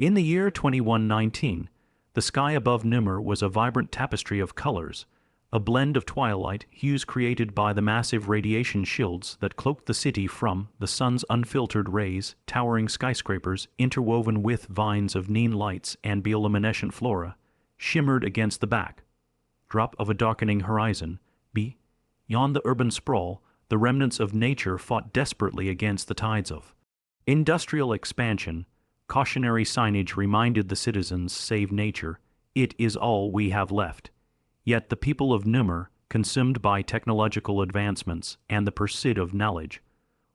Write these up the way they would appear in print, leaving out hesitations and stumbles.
In the year 2119, the sky above Numur was a vibrant tapestry of colors, a blend of twilight hues created by the massive radiation shields that cloaked the city from the sun's unfiltered rays, towering skyscrapers interwoven with vines of neon lights and bioluminescent flora, shimmered against the backdrop of a darkening horizon. Beyond the urban sprawl, the remnants of nature fought desperately against the tides of industrial expansion. Cautionary signage reminded the citizens, save nature, it is all we have left. Yet the people of Numur, consumed by technological advancements and the pursuit of knowledge,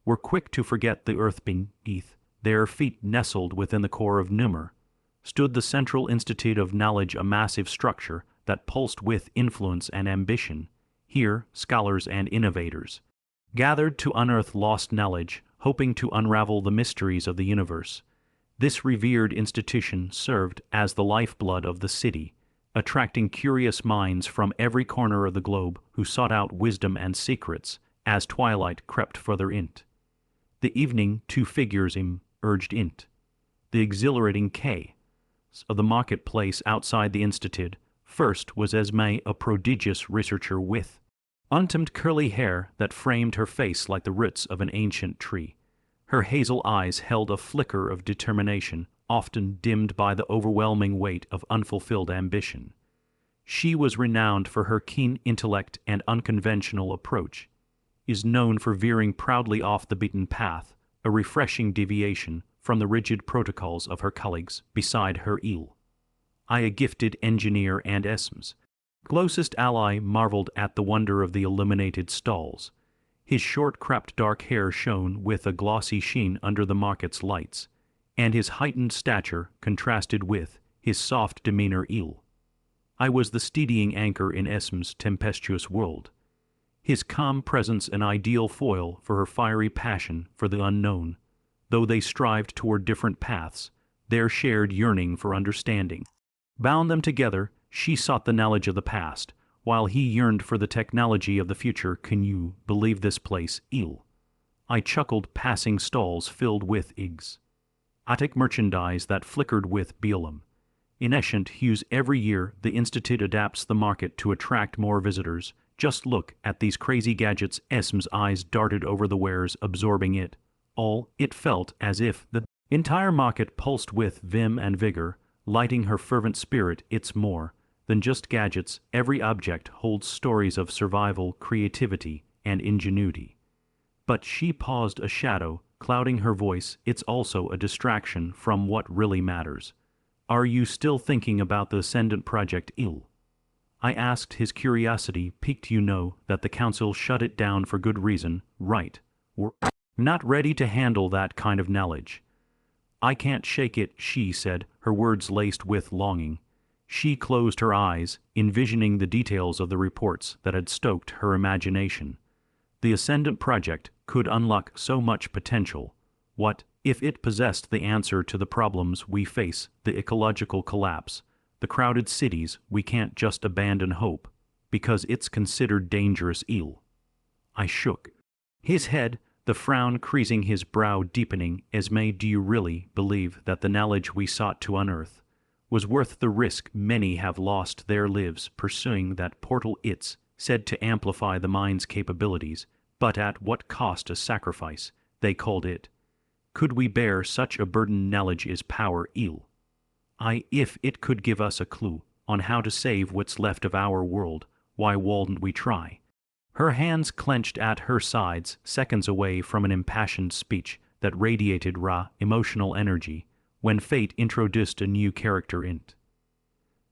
were quick to forget the earth beneath. Their feet nestled within the core of Numur stood the Central Institute of Knowledge, a massive structure that pulsed with influence and ambition. Here, scholars and innovators gathered to unearth lost knowledge, hoping to unravel the mysteries of the universe. This revered institution served as the lifeblood of the city, attracting curious minds from every corner of the globe who sought out wisdom and secrets. As twilight crept further into the evening, two figures emerged into the exhilarating chaos of the marketplace outside the institute. First was Esme, a prodigious researcher with unkempt curly hair that framed her face like the roots of an ancient tree. Her hazel eyes held a flicker of determination, often dimmed by the overwhelming weight of unfulfilled ambition. She was renowned for her keen intellect and unconventional approach, is known for veering proudly off the beaten path, a refreshing deviation from the rigid protocols of her colleagues. Beside her, a gifted engineer and Esm's closest ally marveled at the wonder of the illuminated stalls. His short, cropped dark hair shone with a glossy sheen under the market's lights, and his heightened stature contrasted with his soft demeanor. I was the steadying anchor in Esm's tempestuous world, his calm presence an ideal foil for her fiery passion for the unknown. Though they strived toward different paths, their shared yearning for understanding bound them together. She sought the knowledge of the past, while he yearned for the technology of the future. Can you believe this place, I chuckled, passing stalls filled with exotic merchandise that flickered with bioluminescent hues. Every year, the Institute adapts the market to attract more visitors. Just look at these crazy gadgets. Esm's eyes darted over the wares, absorbing it all. It felt as if the entire market pulsed with vim and vigor, lighting her fervent spirit. It's more than just gadgets. Every object holds stories of survival, creativity, and ingenuity. But she paused, a shadow clouding her voice. It's also a distraction from what really matters. Are you still thinking about the Ascendant Project, I asked, his curiosity piqued. You know that the council shut it down for good reason, right? We're not ready to handle that kind of knowledge. I can't shake it, she said, her words laced with longing. She closed her eyes, envisioning the details of the reports that had stoked her imagination. The Ascendant Project could unlock so much potential. What if it possessed the answer to the problems we face, the ecological collapse, the crowded cities? We can't just abandon hope because it's considered dangerous. I shook his head, the frown creasing his brow deepening. Esme, do you really believe that the knowledge we sought to unearth was worth the risk? Many have lost their lives pursuing that portal. It's said to amplify the mind's capabilities, but at what cost? A sacrifice, they called it. Could we bear such a burden? Knowledge is power, if it could give us a clue on how to save what's left of our world, why wouldn't we try? Her hands clenched at her sides, seconds away from an impassioned speech that radiated raw, emotional energy, when fate introduced a new character into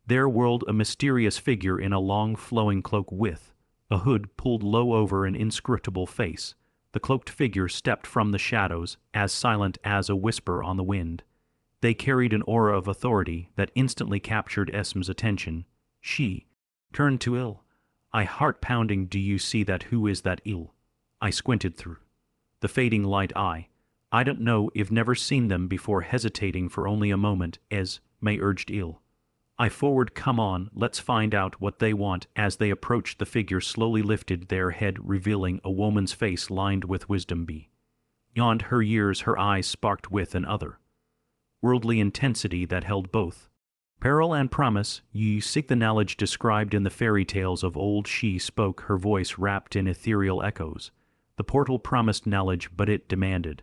their world, a mysterious figure in a long flowing cloak with a hood pulled low over an inscrutable face. The cloaked figure stepped from the shadows, as silent as a whisper on the wind. They carried an aura of authority that instantly captured Esm's attention. She turned to heart pounding. Do you see that? Who is that? I squinted through the fading light. I don't know, I've never seen them before. Hesitating for only a moment, Esme urged. I forward. Come on, let's find out what they want. As they approached, the figure slowly lifted their head, revealing a woman's face lined with wisdom. Beyond her years, her eyes sparked with an other worldly intensity that held both peril and promise. Ye seek the knowledge described in the fairy tales of old. She spoke, her voice wrapped in ethereal echoes. The portal promised knowledge, but it demanded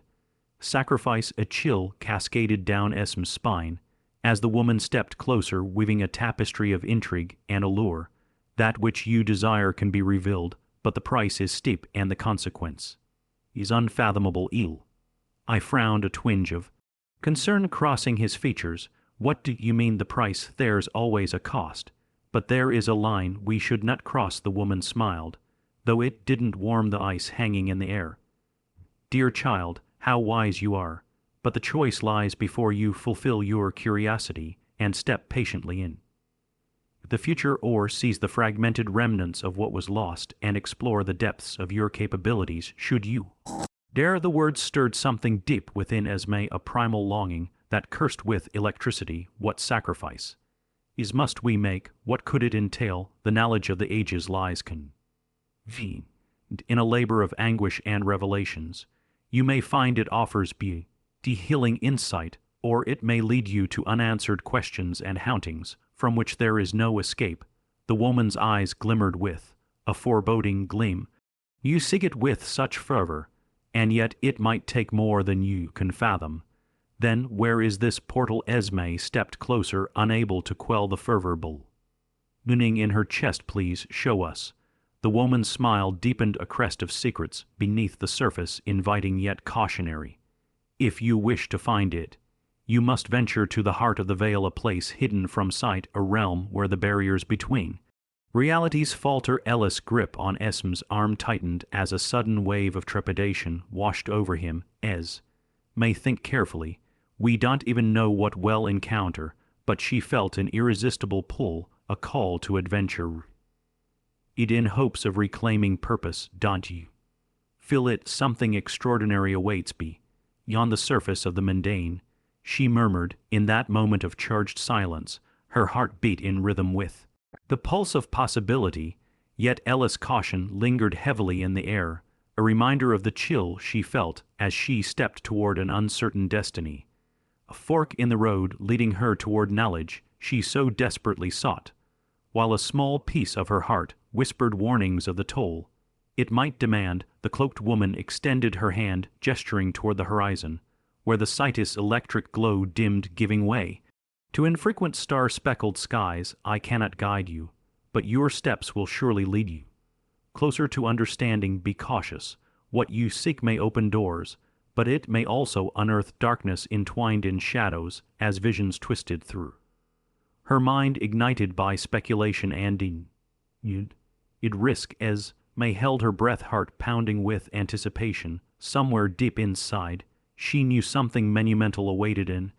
sacrifice. A chill cascaded down Esm's spine as the woman stepped closer, weaving a tapestry of intrigue and allure. That which you desire can be revealed, but the price is steep and the consequence is unfathomable. Ill. I frowned, a twinge of concern crossing his features. What do you mean the price? There's always a cost, but there is a line we should not cross. The woman smiled, though it didn't warm the ice hanging in the air. Dear child, how wise you are, but the choice lies before you. Fulfill your curiosity and step patiently in the future, or seize the fragmented remnants of what was lost and explore the depths of your capabilities. Should you dare? The words stirred something deep within Esme, a primal longing that cursed with electricity. What sacrifice must we make? What could it entail? The knowledge of the ages lies convened in a labor of anguish and revelations. You may find it offers the healing insight, or it may lead you to unanswered questions and hauntings from which there is no escape. The woman's eyes glimmered with a foreboding gleam. You seek it with such fervor, and yet it might take more than you can fathom. Then where is this portal? Esme stepped closer, unable to quell the fervor ballooning in her chest. Please show us. The woman's smile deepened, a crest of secrets beneath the surface, inviting yet cautionary. If you wish to find it, you must venture to the heart of the veil, a place hidden from sight, a realm where the barriers between realities falter. Ellis' grip on Esm's arm tightened as a sudden wave of trepidation washed over him. May think carefully. We don't even know what we'll encounter, but she felt an irresistible pull, a call to adventure. It in hopes of reclaiming purpose. Don't you feel it? Something extraordinary awaits beyond the surface of the mundane, she murmured. In that moment of charged silence, her heart beat in rhythm with the pulse of possibility, yet Ella's caution lingered heavily in the air, a reminder of the chill she felt as she stepped toward an uncertain destiny. A fork in the road leading her toward knowledge she so desperately sought, while a small piece of her heart whispered warnings of the toll it might demand. The cloaked woman extended her hand, gesturing toward the horizon, where the sight's electric glow dimmed, giving way to infrequent star-speckled skies. I cannot guide you, but your steps will surely lead you closer to understanding. Be cautious. What you seek may open doors, but it may also unearth darkness entwined in shadows as visions twisted through her mind, ignited by speculation and risk. As May held her breath, heart pounding with anticipation. Somewhere deep inside, she knew something monumental awaited in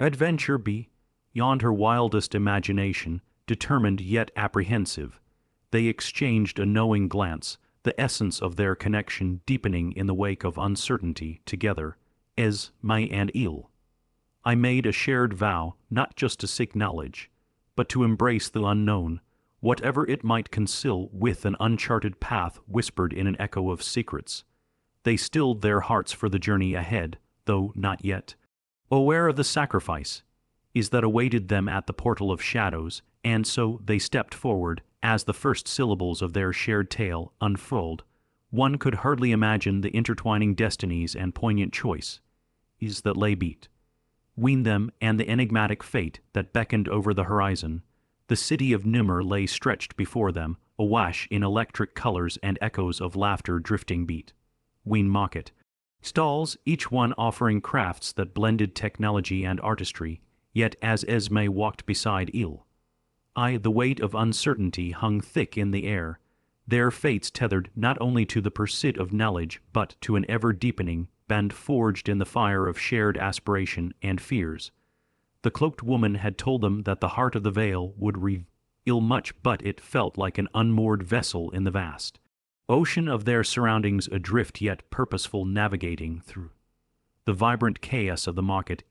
adventure beyond her wildest imagination. Determined yet apprehensive, they exchanged a knowing glance, the essence of their connection deepening in the wake of uncertainty. Together, May and Il, I made a shared vow not just to seek knowledge, but to embrace the unknown, whatever it might conceal. With an uncharted path whispered in an echo of secrets, they stilled their hearts for the journey ahead, though not yet aware of the sacrifice that awaited them at the portal of shadows. And so they stepped forward. As the first syllables of their shared tale unfurled, one could hardly imagine the intertwining destinies and poignant choice that lay between them and the enigmatic fate that beckoned over the horizon. The city of Numur lay stretched before them, awash in electric colors and echoes of laughter drifting between market stalls, each one offering crafts that blended technology and artistry. Yet as Esme walked beside Il, the weight of uncertainty hung thick in the air, their fates tethered not only to the pursuit of knowledge but to an ever-deepening bond forged in the fire of shared aspiration and fears. The cloaked woman had told them that the heart of the veil would reveal much, but it felt like an unmoored vessel in the vast ocean of their surroundings, adrift yet purposeful, navigating through the vibrant chaos of the market.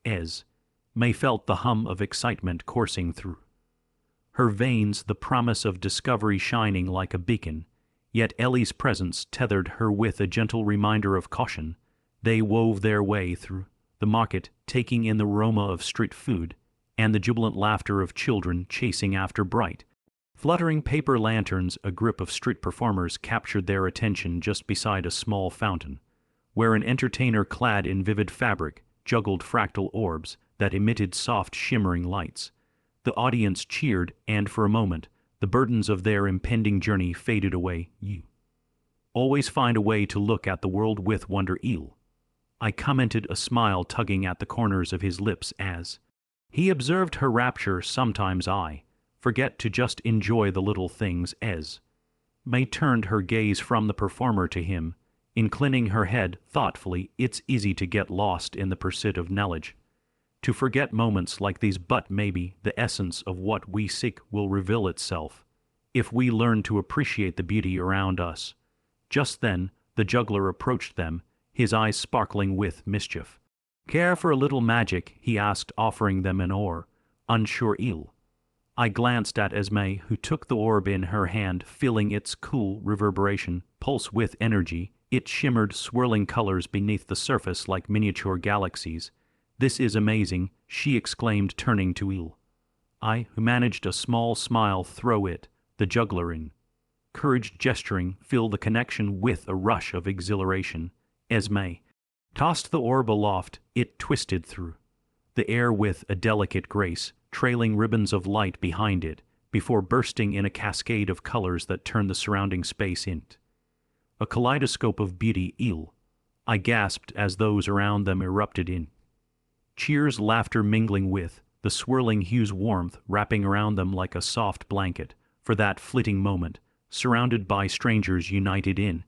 May felt the hum of excitement coursing through her veins, the promise of discovery shining like a beacon. Yet Ellie's presence tethered her with a gentle reminder of caution. They wove their way through the market, taking in the aroma of street food, and the jubilant laughter of children chasing after bright, fluttering paper lanterns. A group of street performers captured their attention just beside a small fountain, where an entertainer clad in vivid fabric juggled fractal orbs that emitted soft shimmering lights. The audience cheered, and for a moment, the burdens of their impending journey faded away. You always find a way to look at the world with wonder, Eel, I commented, a smile tugging at the corners of his lips as he observed her rapture. Sometimes I forget to just enjoy the little things. As May turned her gaze from the performer to him, inclining her head thoughtfully. It's easy to get lost in the pursuit of knowledge, to forget moments like these, but maybe the essence of what we seek will reveal itself if we learn to appreciate the beauty around us. Just then, the juggler approached them, his eyes sparkling with mischief. Care for a little magic? He asked, offering them an oar. Unsure, Eel. I glanced at Esme, who took the orb in her hand, feeling its cool reverberation pulse with energy. It shimmered swirling colors beneath the surface like miniature galaxies. This is amazing, she exclaimed, turning to Eel. I, who managed a small smile, throw it, the juggler in courage gesturing, feel the connection with a rush of exhilaration. Esme tossed the orb aloft. It twisted through the air with a delicate grace, trailing ribbons of light behind it, before bursting in a cascade of colors that turned the surrounding space into a kaleidoscope of beauty. Eel, I gasped as those around them erupted in cheers, laughter mingling with the swirling hues, warmth wrapping around them like a soft blanket. For that fleeting moment, surrounded by strangers united in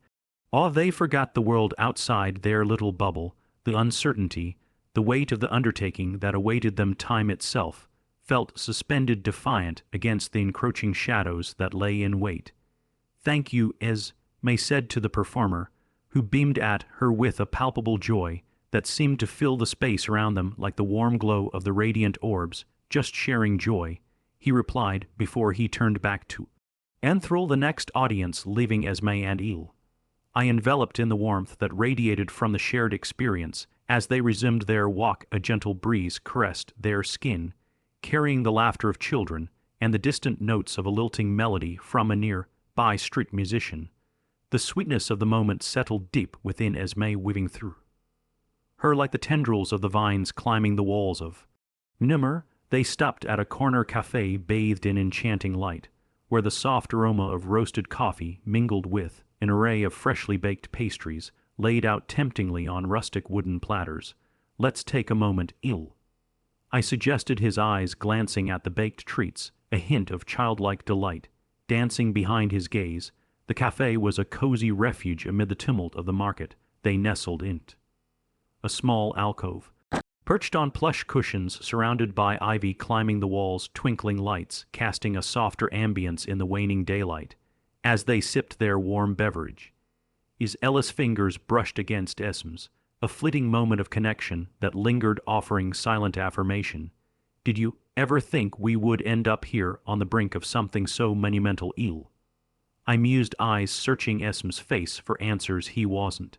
awe, they forgot the world outside their little bubble, the uncertainty, the weight of the undertaking that awaited them. Time itself felt suspended, defiant against the encroaching shadows that lay in wait. Thank you, Esme said to the performer, who beamed at her with a palpable joy that seemed to fill the space around them like the warm glow of the radiant orbs. Just sharing joy, he replied before he turned back to enthrall the next audience, leaving Esme and Eel. I enveloped in the warmth that radiated from the shared experience. As they resumed their walk, a gentle breeze caressed their skin, carrying the laughter of children and the distant notes of a lilting melody from a near-by street musician. The sweetness of the moment settled deep within Esme, weaving through her like the tendrils of the vines climbing the walls of Nummer. They stopped at a corner cafe bathed in enchanting light, where the soft aroma of roasted coffee mingled with an array of freshly baked pastries laid out temptingly on rustic wooden platters. Let's take a moment, Eel, I suggested, his eyes glancing at the baked treats, a hint of childlike delight dancing behind his gaze. The cafe was a cozy refuge amid the tumult of the market. They nestled in a small alcove, perched on plush cushions, surrounded by ivy climbing the walls, twinkling lights casting a softer ambience in the waning daylight. As they sipped their warm beverage, Ella's fingers brushed against Esme's, a fleeting moment of connection that lingered, offering silent affirmation. Did you ever think we would end up here on the brink of something so monumental, Eel? I mused, eyes searching Esme's face for answers he wasn't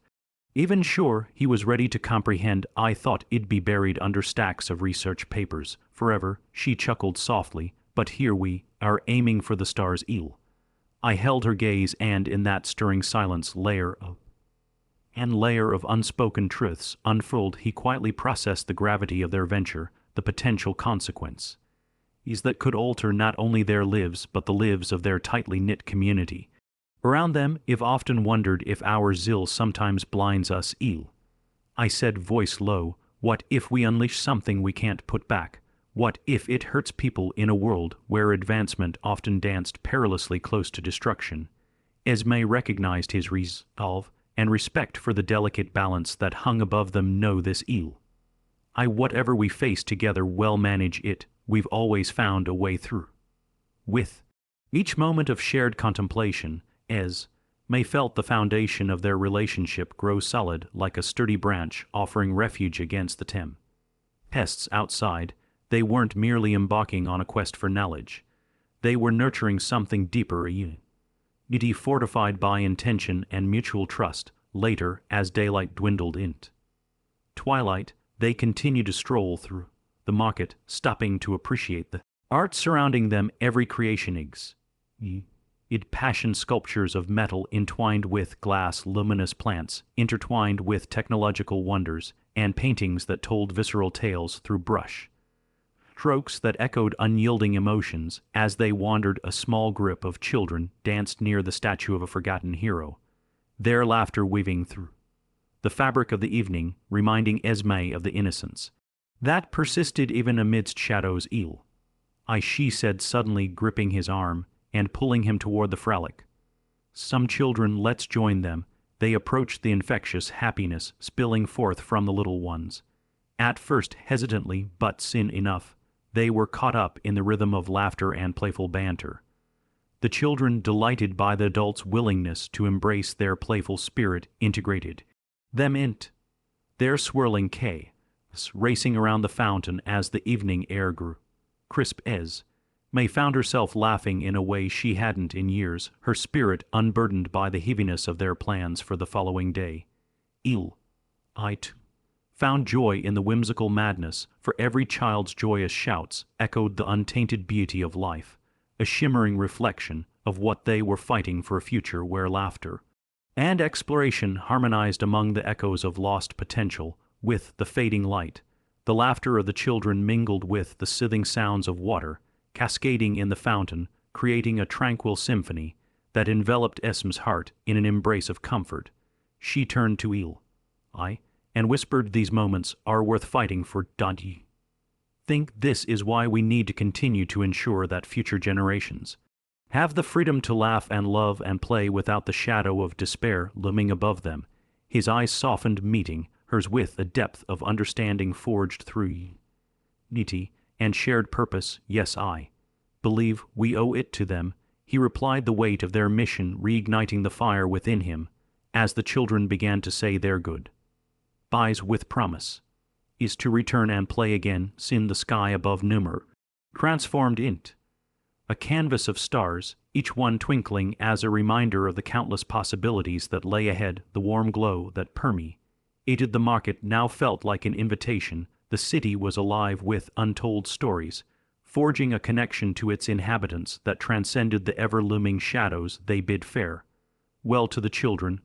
even sure he was ready to comprehend. I thought it'd be buried under stacks of research papers forever, she chuckled softly, but here we are, aiming for the stars, Eel. I held her gaze, and in that stirring silence layer of unspoken truths unfurled. He quietly processed the gravity of their venture, the potential consequences that could alter not only their lives but the lives of their tightly knit community around them. I've often wondered if our zeal sometimes blinds us, Eel, I said, voice low. What if we unleash something we can't put back? What if it hurts people in a world where advancement often danced perilously close to destruction? Esme recognized his resolve and respect for the delicate balance that hung above them. Know this, Eel, whatever we face together, we'll manage it. We've always found a way through. With each moment of shared contemplation, Esme felt the foundation of their relationship grow solid like a sturdy branch offering refuge against the tempests outside. They weren't merely embarking on a quest for knowledge. They were nurturing something deeper, a unity fortified by intention and mutual trust. Later, as daylight dwindled into twilight, They continue to stroll through the market, stopping to appreciate the art surrounding them. Every creation it passion sculptures of metal entwined with glass, luminous plants intertwined with technological wonders, and paintings that told visceral tales through brush strokes that echoed unyielding emotions. As they wandered, a small group of children danced near the statue of a forgotten hero, their laughter weaving through the fabric of the evening, reminding Esme of the innocence that persisted even amidst shadows. She said, suddenly gripping his arm and pulling him toward the frolic. Some children, let's join them. They approached, the infectious happiness spilling forth from the little ones. At first hesitantly, but soon enough, they were caught up in the rhythm of laughter and playful banter. The children, delighted by the adults' willingness to embrace their playful spirit, integrated them into their swirling chaos, racing around the fountain as the evening air grew crisp. May found herself laughing in a way she hadn't in years, her spirit unburdened by the heaviness of their plans for the following day. I too found joy in the whimsical madness, for every child's joyous shouts echoed the untainted beauty of life, a shimmering reflection of what they were fighting for, a future where laughter and exploration harmonized among the echoes of lost potential. With the fading light, the laughter of the children mingled with the soothing sounds of water cascading in the fountain, creating a tranquil symphony that enveloped Esme's heart in an embrace of comfort. She turned to and whispered, "These moments are worth fighting for. Don't you think this is why we need to continue to ensure that future generations have the freedom to laugh and love and play without the shadow of despair looming above them?" His eyes softened, meeting hers with a depth of understanding forged through unity and shared purpose. "Yes, I believe we owe it to them," he replied, the weight of their mission reigniting the fire within him as the children began to say their good byes with promise is to return and play again. Soon the sky above Numer transformed into a canvas of stars, each one twinkling as a reminder of the countless possibilities that lay ahead. The warm glow that permeated the market now felt like an invitation. The city was alive with untold stories, forging a connection to its inhabitants that transcended the ever-looming shadows. They bid farewell to the children,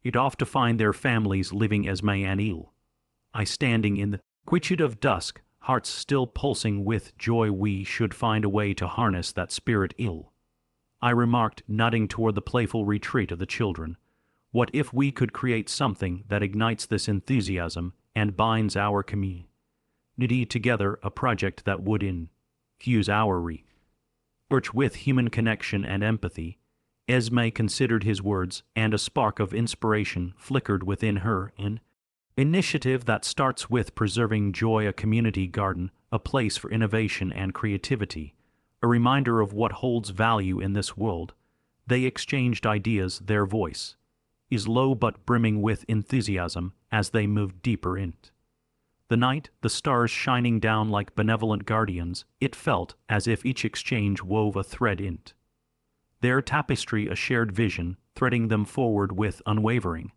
it off to find their families living as May and I standing in the quietude of dusk, hearts still pulsing with joy. We should find a way to harness that spirit. I remarked, nodding toward the playful retreat of the children. What if we could create something that ignites this enthusiasm and binds our community together, a project that would infuse our research with human connection and empathy? Esme considered his words, and a spark of inspiration flickered within her. An initiative that starts with preserving joy, a community garden, a place for innovation and creativity, a reminder of what holds value in this world. They exchanged ideas, their voice is low but brimming with enthusiasm as they moved deeper into the night, the stars shining down like benevolent guardians. It felt as if each exchange wove a thread into their tapestry, a shared vision, threading them forward with unwavering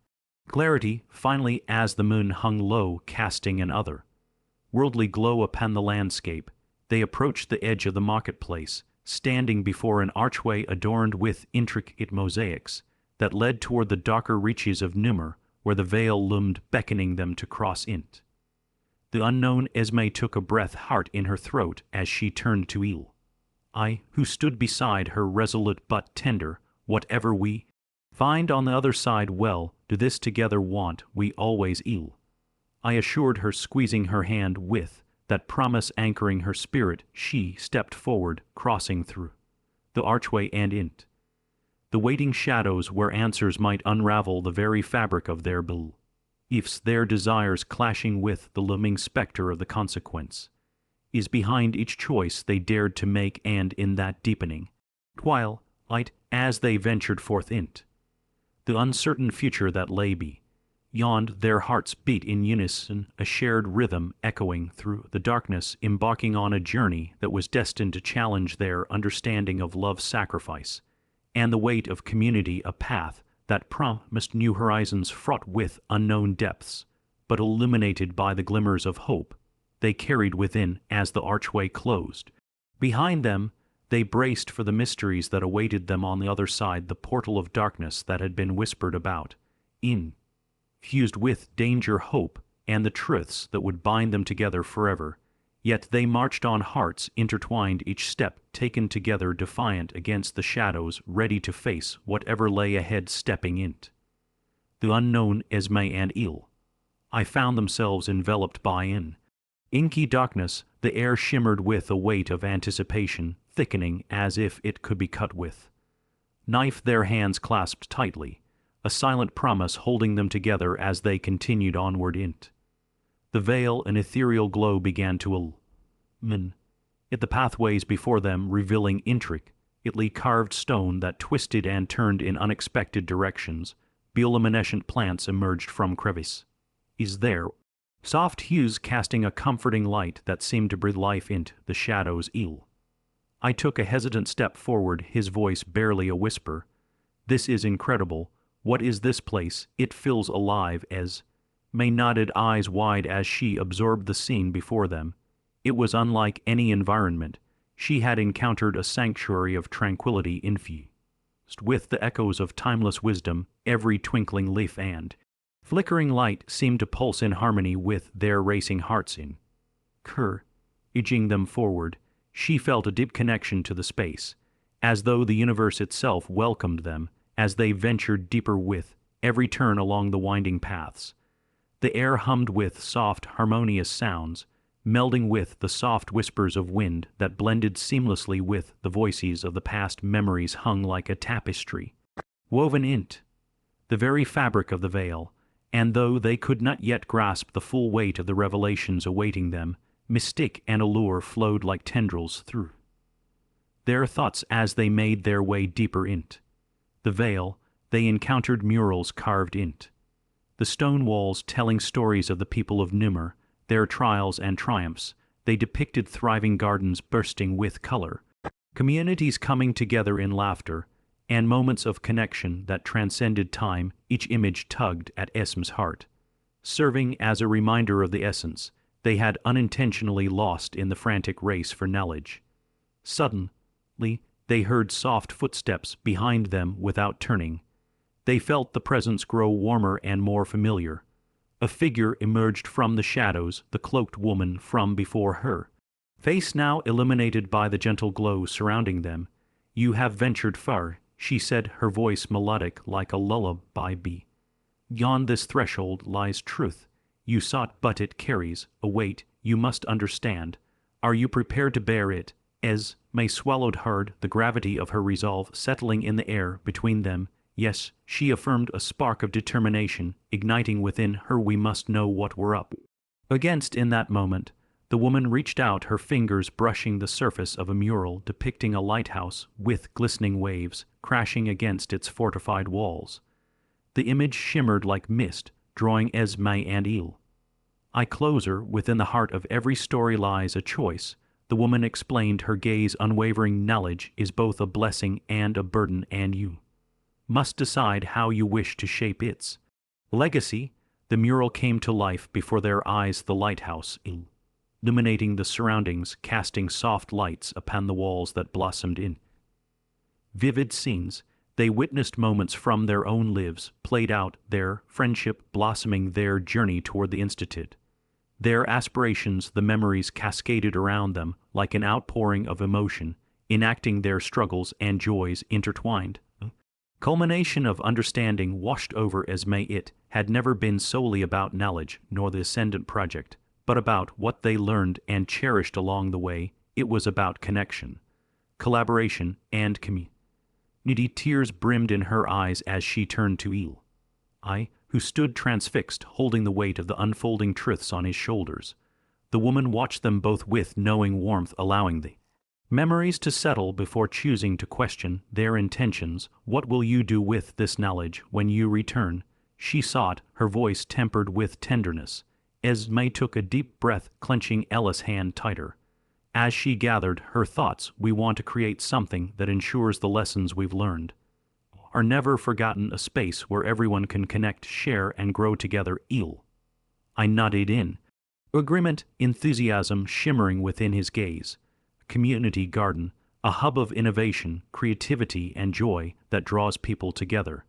clarity. Finally, as the moon hung low, casting an other-worldly glow upon the landscape, they approached the edge of the marketplace, standing before an archway adorned with intricate mosaics that led toward the darker reaches of Numer, where the veil loomed, beckoning them to cross into the unknown. Esme took a breath, heart in her throat, as she turned to who stood beside her, resolute but tender. "Whatever we find on the other side, well, do this together want we always. I assured her, squeezing her hand with that promise anchoring her spirit. She stepped forward, crossing through the archway and into the waiting shadows, where answers might unravel the very fabric of their beliefs, their desires clashing with the looming specter of the consequence is behind each choice they dared to make. And in that deepening twilight, as they ventured forth into the uncertain future that lay beyond, their hearts beat in unison, a shared rhythm echoing through the darkness, embarking on a journey that was destined to challenge their understanding of love, sacrifice, and the weight of community, a path that promised new horizons fraught with unknown depths. but illuminated by the glimmers of hope they carried within as the archway closed. Behind them, they braced for the mysteries that awaited them on the other side, the portal of darkness that had been whispered about, infused with danger, hope, and the truths that would bind them together forever. Yet they marched on, hearts intertwined, each step taken together, defiant against the shadows, ready to face whatever lay ahead, stepping into the unknown. Esme and Il I found themselves enveloped by an inky darkness. The air shimmered with a weight of anticipation, thickening as if it could be cut with knife. Their hands clasped tightly, a silent promise holding them together as they continued onward into the veil. An ethereal glow began to illumine the pathways before them, revealing intricately carved stone that twisted and turned in unexpected directions. Bioluminescent plants emerged from crevices there, soft hues casting a comforting light that seemed to breathe life into the shadows. I took a hesitant step forward, his voice barely a whisper. "This is incredible. What is this place? It feels alive." As May nodded, eyes wide as she absorbed the scene before them. It was unlike any environment she had encountered, a sanctuary of tranquility infused with the echoes of timeless wisdom. Every twinkling leaf and flickering light seemed to pulse in harmony with their racing hearts. Encouraging them forward, she felt a deep connection to the space, as though the universe itself welcomed them as they ventured deeper with every turn along the winding paths. The air hummed with soft, harmonious sounds, melding with the soft whispers of wind that blended seamlessly with the voices of the past. Memories hung like a tapestry, woven into the very fabric of the veil, and though they could not yet grasp the full weight of the revelations awaiting them, mystique and allure flowed like tendrils through their thoughts as they made their way deeper into the veil. They encountered murals carved into the stone walls, telling stories of the people of Numur, their trials and triumphs. They depicted thriving gardens bursting with color, communities coming together in laughter, and moments of connection that transcended time. Each image tugged at Esme's heart, serving as a reminder of the essence they had unintentionally lost in the frantic race for knowledge. Suddenly, they heard soft footsteps behind them. Without turning, they felt the presence grow warmer and more familiar. A figure emerged from the shadows, the cloaked woman from before her, face now illuminated by the gentle glow surrounding them. "You have ventured far," she said, her voice melodic like a lullaby. "Beyond this threshold lies truth you sought, but it carries a weight you must understand. Are you prepared to bear it?" As May swallowed hard, the gravity of her resolve settling in the air between them. "Yes," she affirmed, a spark of determination igniting within her. "We must know what we're up against." In that moment, the woman reached out, her fingers brushing the surface of a mural depicting a lighthouse with glistening waves crashing against its fortified walls. The image shimmered like mist, drawing Esme and I closer. "Within the heart of every story lies a choice," the woman explained, her gaze unwavering. "Knowledge is both a blessing and a burden, and you must decide how you wish to shape its legacy." The mural came to life before their eyes, the lighthouse illuminating the surroundings, casting soft lights upon the walls that blossomed in vivid scenes. They witnessed moments from their own lives, played out their friendship, blossoming their journey toward the Institute. Their aspirations, the memories cascaded around them like an outpouring of emotion, enacting their struggles and joys intertwined. Culmination of understanding washed over Esme. It had never been solely about knowledge nor the Ascendant Project, but about what they learned and cherished along the way. It was about connection, collaboration, and community. Tears brimmed in her eyes as she turned to who stood transfixed, holding the weight of the unfolding truths on his shoulders. The woman watched them both with knowing warmth, allowing the memories to settle before choosing to question their intentions. "What will you do with this knowledge when you return?" she sought, her voice tempered with tenderness. Esme took a deep breath, clenching Ella's hand tighter. As she gathered her thoughts, "We want to create something that ensures the lessons we've learned are never forgotten, a space where everyone can connect, share, and grow together." I nodded in agreement, enthusiasm shimmering within his gaze. A community garden, a hub of innovation, creativity, and joy that draws people together.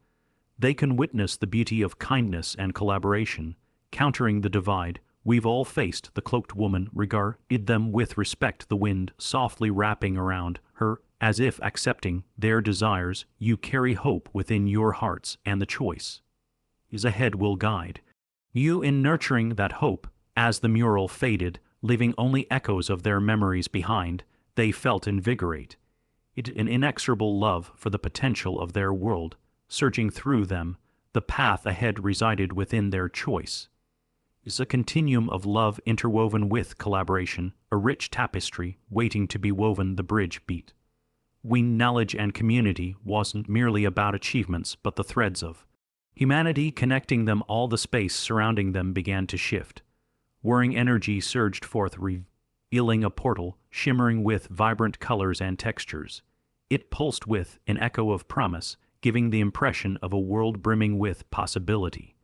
They can witness the beauty of kindness and collaboration, countering the divide we've all faced. The cloaked woman regarded them with respect, the wind softly wrapping around her, as if accepting their desires. You carry hope within your hearts, and the choice is ahead will guide you in nurturing that hope. As the mural faded, leaving only echoes of their memories behind, they felt invigorate an inexorable love for the potential of their world, surging through them. The path ahead resided within their choice. Is a continuum of love interwoven with collaboration, a rich tapestry waiting to be woven. The bridge beat. Knowledge and community wasn't merely about achievements, but the threads of humanity connecting them all. The space surrounding them began to shift. Whirring energy surged forth, revealing a portal shimmering with vibrant colors and textures. It pulsed with an echo of promise, giving the impression of a world brimming with possibility.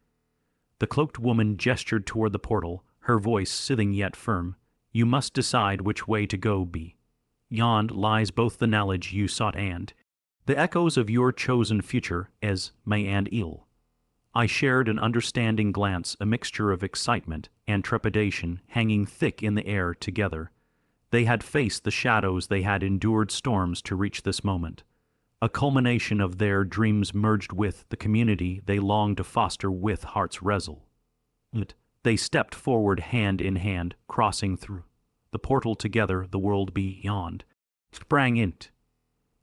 The cloaked woman gestured toward the portal, her voice soothing yet firm. You must decide which way to go. Beyond lies both the knowledge you sought and the echoes of your chosen future. As May and Il, I shared an understanding glance, a mixture of excitement and trepidation hanging thick in the air together. They had faced the shadows, they had endured storms to reach this moment. A culmination of their dreams merged with the community they longed to foster. With hearts resolute, they stepped forward hand in hand, crossing through the portal together. The world beyond sprang into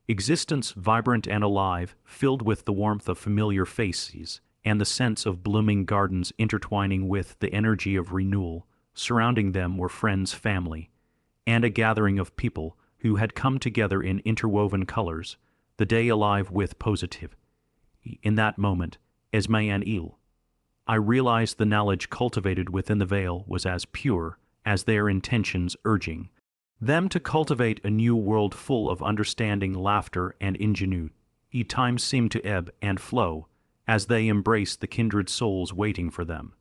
existence, vibrant and alive, filled with the warmth of familiar faces and the sense of blooming gardens intertwining with the energy of renewal. Surrounding them were friends, family, and a gathering of people who had come together in interwoven colors, the day alive with positive. In that moment, as May and Il, I realized the knowledge cultivated within the veil was as pure as their intentions, urging them to cultivate a new world full of understanding, laughter, and ingenuity. Time seemed to ebb and flow as they embraced the kindred souls waiting for them.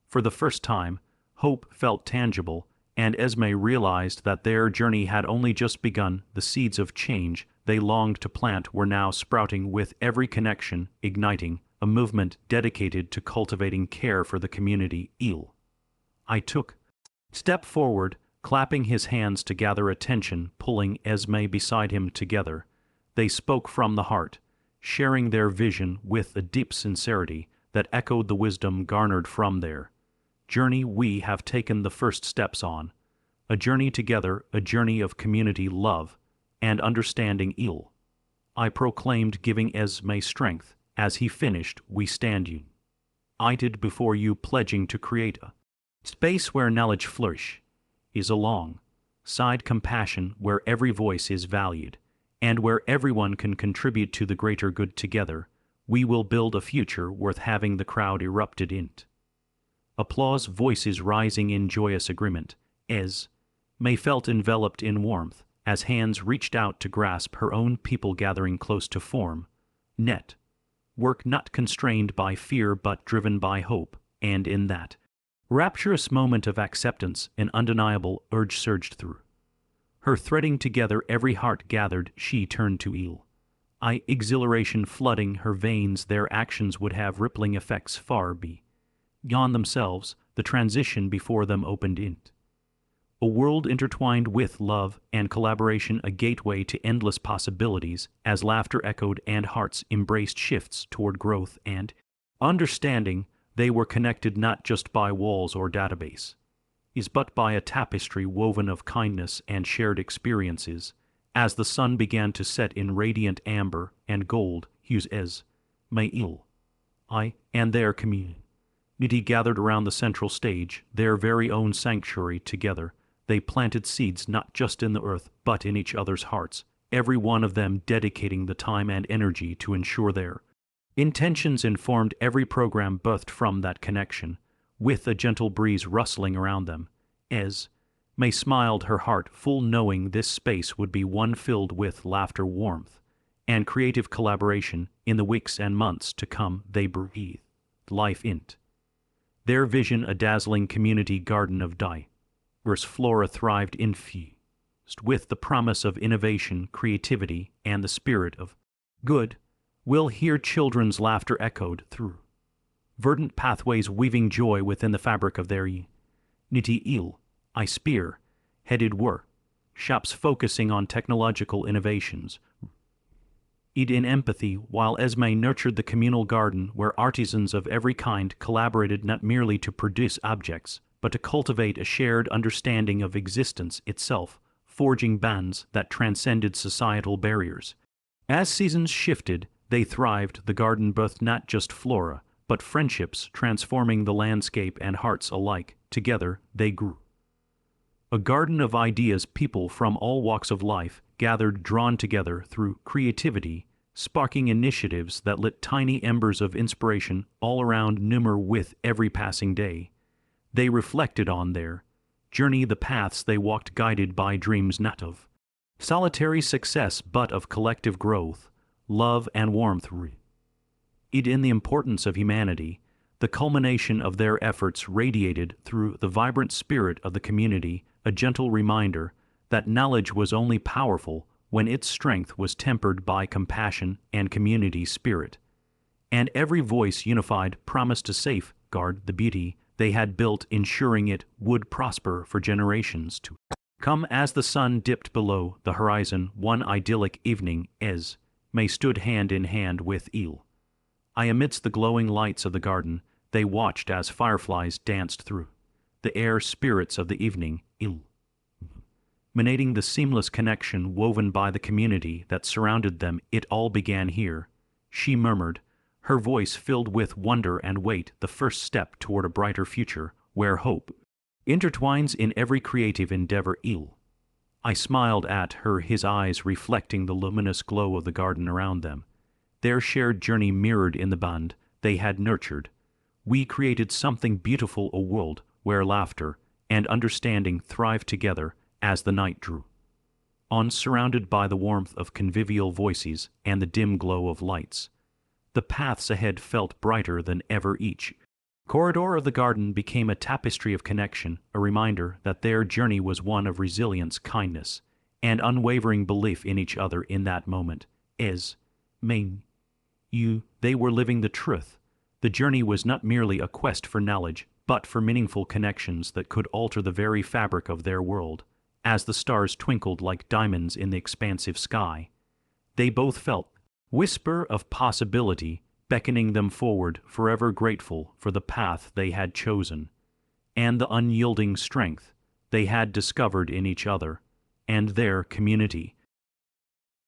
For the first time, hope felt tangible, and Esme realized that their journey had only just begun. The seeds of change they longed to plant were now sprouting with every connection, igniting a movement dedicated to cultivating care for the community. I took a step forward, clapping his hands to gather attention, pulling Esme beside him. Together, they spoke from the heart, sharing their vision with a deep sincerity that echoed the wisdom garnered from their journey. We have taken the first steps on a journey together, a journey of community, love, and understanding. I proclaimed, giving Esme strength. As he finished, we stand united before you, pledging to create a space where knowledge flourish is alongside compassion, where every voice is valued, and where everyone can contribute to the greater good. Together, we will build a future worth having. The crowd erupted in applause, voices rising in joyous agreement. May felt enveloped in warmth as hands reached out to grasp her own, people gathering close to form work not constrained by fear but driven by hope. And in that rapturous moment of acceptance, an undeniable urge surged through her, threading together every heart gathered. She turned to exhilaration flooding her veins. Their actions would have rippling effects far beyond themselves. The transition before them opened into a world intertwined with love and collaboration, a gateway to endless possibilities. As laughter echoed and hearts embraced shifts toward growth and understanding, they were connected not just by walls or database, but by a tapestry woven of kindness and shared experiences. As the sun began to set in radiant amber and gold hues, I and their community gathered around the central stage, their very own sanctuary. Together, they planted seeds not just in the earth, but in each other's hearts, every one of them dedicating the time and energy to ensure their intentions informed every program birthed from that connection. With a gentle breeze rustling around them, May smiled, her heart full, knowing this space would be one filled with laughter, warmth, and creative collaboration. In the weeks and months to come, they breathed life into their vision a dazzling community garden of diverse flora thrived infused with the promise of innovation, creativity, and the spirit of good. Will hear children's laughter echoed through verdant pathways weaving joy within the fabric of their unity. I spear headed were shops focusing on technological innovations in empathy, while Esme nurtured the communal garden where artisans of every kind collaborated not merely to produce objects, but to cultivate a shared understanding of existence itself, forging bonds that transcended societal barriers. As seasons shifted, they thrived. The garden birthed not just flora, but friendships, transforming the landscape and hearts alike. Together, they grew. A garden of ideas, people from all walks of life gathered, drawn together through creativity, sparking initiatives that lit tiny embers of inspiration all around Nummer. With every passing day, they reflected on their journey, the paths they walked, guided by dreams not of solitary success but of collective growth, love, and warmth. In the importance of humanity, the culmination of their efforts radiated through the vibrant spirit of the community, a gentle reminder that knowledge was only powerful when its strength was tempered by compassion and community spirit. And every voice unified promised to safeguard the beauty they had built, ensuring it would prosper for generations to come. As the sun dipped below the horizon one idyllic evening, Esme stood hand in hand with I amidst the glowing lights of the garden. They watched as fireflies danced through the air, spirits of the evening, emanating the seamless connection woven by the community that surrounded them. It all began here, she murmured, her voice filled with wonder and weight, the first step toward a brighter future, where hope intertwines in every creative endeavor. I smiled at her, his eyes reflecting the luminous glow of the garden around them. Their shared journey mirrored in the bond they had nurtured. We created something beautiful, a world where laughter and understanding thrived together. As the night drew on, surrounded by the warmth of convivial voices and the dim glow of lights, the paths ahead felt brighter than ever. Each corridor of the garden became a tapestry of connection, a reminder that their journey was one of resilience, kindness, and unwavering belief in each other. In that moment, they were living the truth. The journey was not merely a quest for knowledge, but for meaningful connections that could alter the very fabric of their world. As the stars twinkled like diamonds in the expansive sky, they both felt whisper of possibility beckoning them forward, forever grateful for the path they had chosen and the unyielding strength they had discovered in each other and their community.